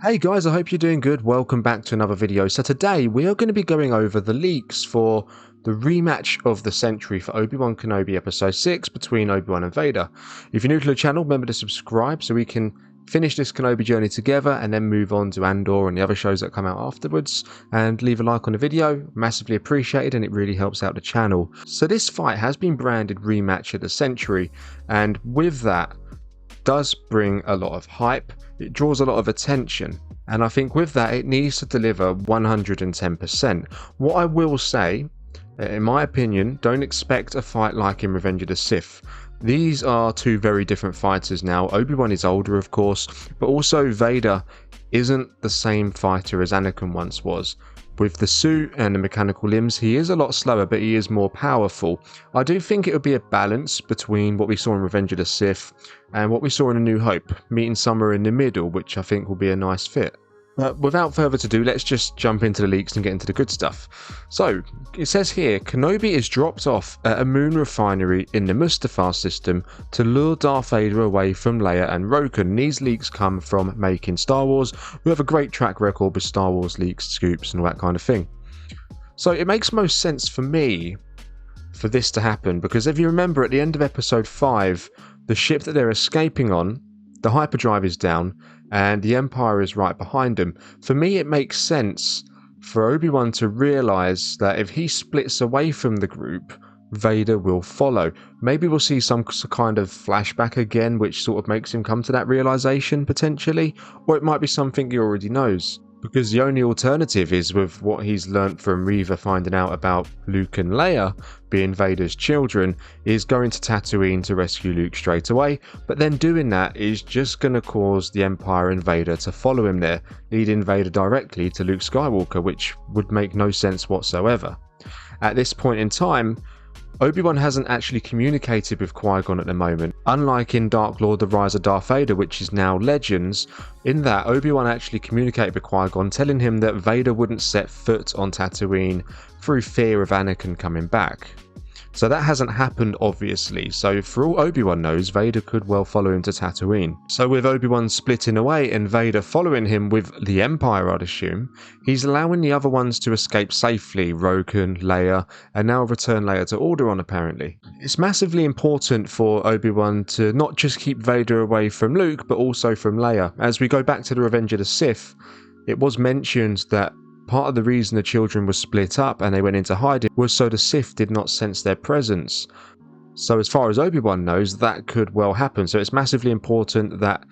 Hey guys, I hope you're doing good. Welcome back to another video. So today we are going to be going over the leaks for the rematch of the century for Obi-Wan Kenobi episode 6 between Obi-Wan and Vader. If you're new to the channel, remember to subscribe so we can finish this Kenobi journey together and then move on to Andor and the other shows that come out afterwards. And leave a like on the video, massively appreciated, and it really helps out the channel. So this fight has been branded rematch of the century, and with that does bring a lot of hype. It draws a lot of attention, and I think with that it needs to deliver 110%. What I will say, in my opinion, don't expect a fight like in Revenge of the Sith. These are two very different fighters now. Obi-Wan is older, of course, but also Vader isn't the same fighter as Anakin once was. With the suit and the mechanical limbs, he is a lot slower, but he is more powerful. I do think it would be a balance between what we saw in Revenge of the Sith and what we saw in A New Hope, meeting somewhere in the middle, which I think will be a nice fit. But without further ado, let's just jump into the leaks and get into the good stuff. So, it says here, Kenobi is dropped off at a moon refinery in the Mustafar system to lure Darth Vader away from Leia and Roken. These leaks come from Making Star Wars, who have a great track record with Star Wars leaks, scoops and all that kind of thing. So it makes most sense for me for this to happen, because if you remember at the end of episode 5, the ship that they're escaping on, the hyperdrive is down, and the Empire is right behind him. For me, it makes sense for Obi-Wan to realise that if he splits away from the group, Vader will follow. Maybe we'll see some kind of flashback again, which sort of makes him come to that realisation, potentially. Or it might be something he already knows. Because the only alternative is with what he's learnt from Reva finding out about Luke and Leia being Vader's children, is going to Tatooine to rescue Luke straight away, but then doing that is just going to cause the Empire and Vader to follow him there, leading Vader directly to Luke Skywalker, which would make no sense whatsoever. At this point in time, Obi-Wan hasn't actually communicated with Qui-Gon at the moment. Unlike in Dark Lord: The Rise of Darth Vader, which is now Legends, in that Obi-Wan actually communicated with Qui-Gon, telling him that Vader wouldn't set foot on Tatooine through fear of Anakin coming back. So that hasn't happened, obviously, so for all Obi-Wan knows, Vader could well follow him to Tatooine. So with Obi-Wan splitting away and Vader following him with the Empire, I'd assume, he's allowing the other ones to escape safely, Roken, Leia, and now return Leia to Alderaan apparently. It's massively important for Obi-Wan to not just keep Vader away from Luke, but also from Leia. As we go back to the Revenge of the Sith, it was mentioned that part of the reason the children were split up and they went into hiding was so the Sith did not sense their presence. So as far as Obi-Wan knows, that could well happen. So it's massively important that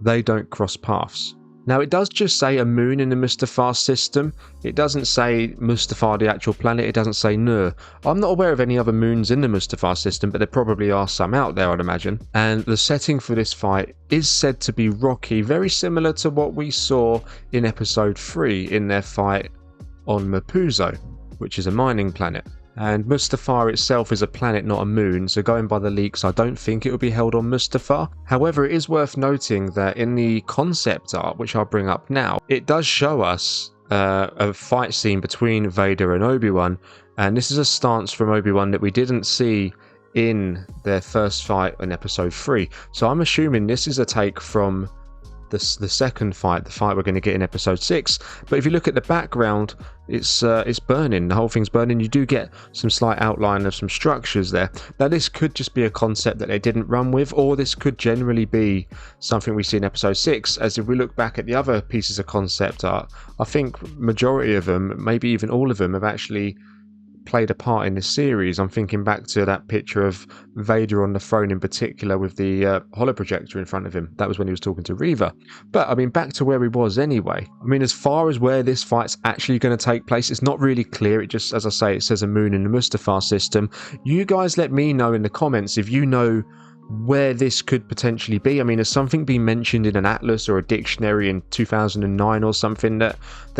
they don't cross paths. Now it does just say a moon in the Mustafar system. It doesn't say Mustafar, the actual planet. It doesn't say Nur. I'm not aware of any other moons in the Mustafar system, but there probably are some out there, I'd imagine. And the setting for this fight is said to be rocky, very similar to what we saw in episode 3 in their fight on Mapuzo, which is a mining planet. And Mustafar itself is a planet, not a moon, so going by the leaks, I don't think it will be held on Mustafar. However, it is worth noting that in the concept art, which I'll bring up now, it does show us a fight scene between Vader and Obi-Wan, and this is a stance from Obi-Wan that we didn't see in their first fight in episode 3. So I'm assuming this is a take from the second fight, the fight we're going to get in episode 6. But if you look at the background, it's burning. The whole thing's burning. You do get some slight outline of some structures there. Now this could just be a concept that they didn't run with, or this could generally be something we see in episode 6. As if we look back at the other pieces of concept art, I think majority of them, maybe even all of them, have actually played a part in this series. I'm thinking back to that picture of Vader on the throne in particular with the holoprojector in front of him. That was when he was talking to Reva. But I mean, back to where he was anyway. I mean, as far as where this fight's actually going to take place, it's not really clear. It just, as I say, it says a moon in the Mustafar system. You guys let me know in the comments if you know where this could potentially be. I mean, has something been mentioned in an atlas or a dictionary in 2009 or something that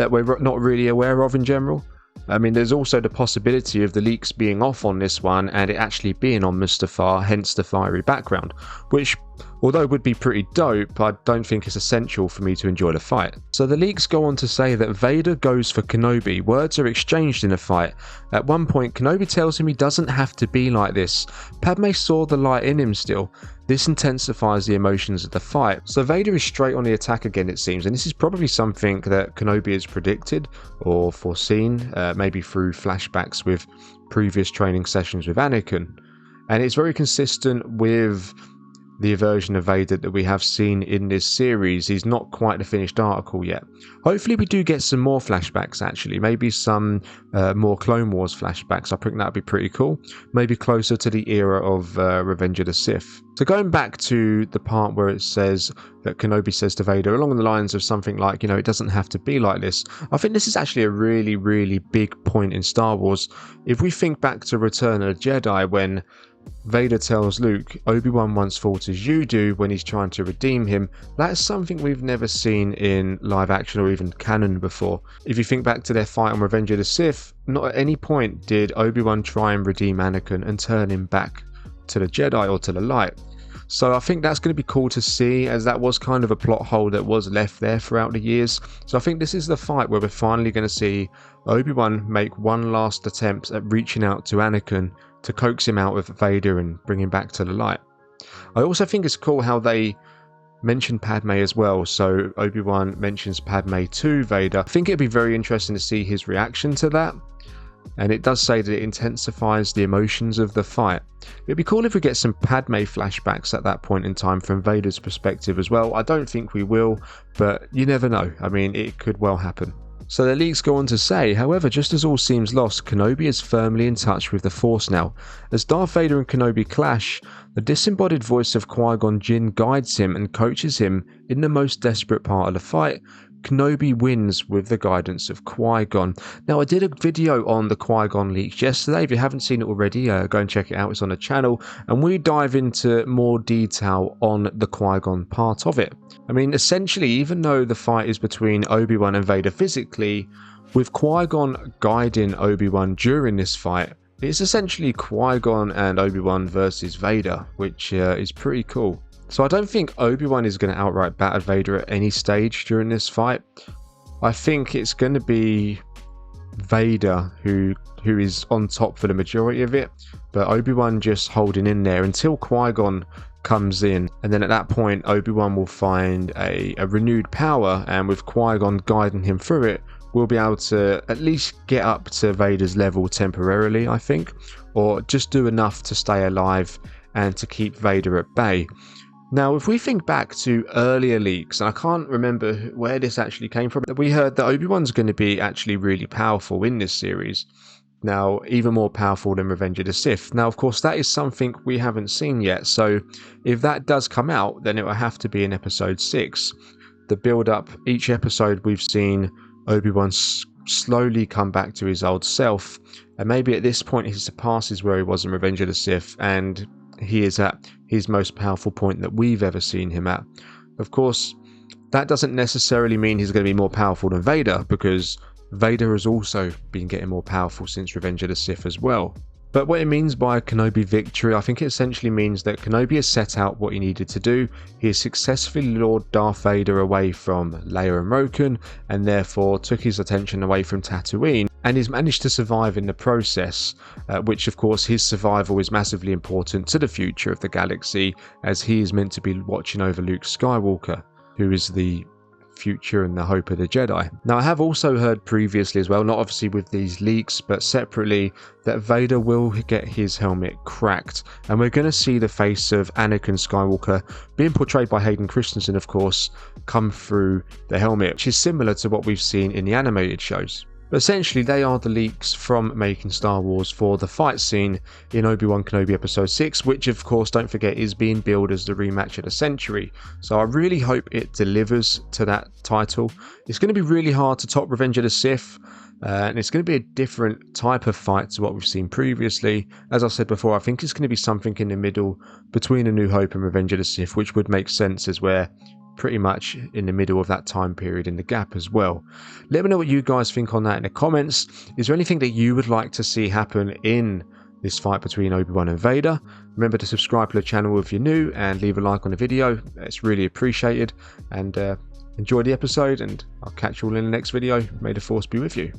we're not really aware of in general? I mean, there's also the possibility of the leaks being off on this one and it actually being on Mustafar, hence the fiery background, which Although it would be pretty dope, I don't think it's essential for me to enjoy the fight. So the leaks go on to say that Vader goes for Kenobi. Words are exchanged in a fight. At one point, Kenobi tells him he doesn't have to be like this. Padme saw the light in him still. This intensifies the emotions of the fight. So Vader is straight on the attack again, it seems, and this is probably something that Kenobi has predicted or foreseen, maybe through flashbacks with previous training sessions with Anakin. And it's very consistent with the version of Vader that we have seen in this series. He's not quite the finished article yet. Hopefully we do get some more flashbacks actually, maybe some more Clone Wars flashbacks. I think that would be pretty cool, maybe closer to the era of Revenge of the Sith. So going back to the part where it says that Kenobi says to Vader along the lines of something like, you know, it doesn't have to be like this. I think this is actually a really, really big point in Star Wars. If we think back to Return of the Jedi, when Vader tells Luke, Obi-Wan once fought as you do when he's trying to redeem him, that's something we've never seen in live action or even canon before. If you think back to their fight on Revenge of the Sith, not at any point did Obi-Wan try and redeem Anakin and turn him back to the Jedi or to the light. So I think that's going to be cool to see, as that was kind of a plot hole that was left there throughout the years. So I think this is the fight where we're finally going to see Obi-Wan make one last attempt at reaching out to Anakin to coax him out of Vader and bring him back to the light. I also think it's cool how they mention Padme as well. So Obi-Wan mentions Padme to Vader. I think it'd be very interesting to see his reaction to that. And it does say that it intensifies the emotions of the fight. It'd be cool if we get some Padme flashbacks at that point in time from Vader's perspective as well. I don't think we will, but you never know. I mean, it could well happen. So the leaks go on to say, however, just as all seems lost, Kenobi is firmly in touch with the Force now. As Darth Vader and Kenobi clash, the disembodied voice of Qui-Gon Jinn guides him and coaches him in the most desperate part of the fight. Kenobi wins with the guidance of Qui-Gon. Now, I did a video on the Qui-Gon leaks yesterday. If you haven't seen it already, go and check it out. It's on the channel. And we dive into more detail on the Qui-Gon part of it. I mean, essentially, even though the fight is between Obi-Wan and Vader physically, with Qui-Gon guiding Obi-Wan during this fight, it's essentially Qui-Gon and Obi-Wan versus Vader, which is pretty cool. So I don't think Obi-Wan is going to outright batter Vader at any stage during this fight. I think it's going to be Vader who is on top for the majority of it, but Obi-Wan just holding in there until Qui-Gon comes in, and then at that point Obi-Wan will find a renewed power, and with Qui-Gon guiding him through it, we'll be able to at least get up to Vader's level temporarily, I think, or just do enough to stay alive and to keep Vader at bay. Now, if we think back to earlier leaks, and I can't remember where this actually came from, we heard that Obi-Wan's going to be actually really powerful in this series. Now, even more powerful than Revenge of the Sith. Now, of course, that is something we haven't seen yet, so if that does come out, then it will have to be in episode 6. The build-up, each episode we've seen Obi-Wan slowly come back to his old self, and maybe at this point he surpasses where he was in Revenge of the Sith, and he is at his most powerful point that we've ever seen him at. Of course, that doesn't necessarily mean he's going to be more powerful than Vader, because Vader has also been getting more powerful since Revenge of the Sith as well. But what it means by Kenobi victory, I think it essentially means that Kenobi has set out what he needed to do. He has successfully lured Darth Vader away from Leia and Roken, and therefore took his attention away from Tatooine, and he's managed to survive in the process, which of course his survival is massively important to the future of the galaxy, as he is meant to be watching over Luke Skywalker, who is the future and the hope of the Jedi. Now, I have also heard previously as well, not obviously with these leaks, but separately, that Vader will get his helmet cracked, and we're going to see the face of Anakin Skywalker, being portrayed by Hayden Christensen, of course, come through the helmet, which is similar to what we've seen in the animated shows. But essentially, they are the leaks from Making Star Wars for the fight scene in Obi-Wan Kenobi Episode 6, which of course, don't forget, is being billed as the rematch of the century. So I really hope it delivers to that title. It's going to be really hard to top Revenge of the Sith, and it's going to be a different type of fight to what we've seen previously. As I said before, I think it's going to be something in the middle between A New Hope and Revenge of the Sith, which would make sense, as we're pretty much in the middle of that time period in the gap as well. Let me know what you guys think on that in the comments. Is there anything that you would like to see happen in this fight between Obi-Wan and Vader. Remember to subscribe to the channel if you're new and leave a like on the video. It's really appreciated. And enjoy the episode, and I'll catch you all in the next video. May the Force be with you.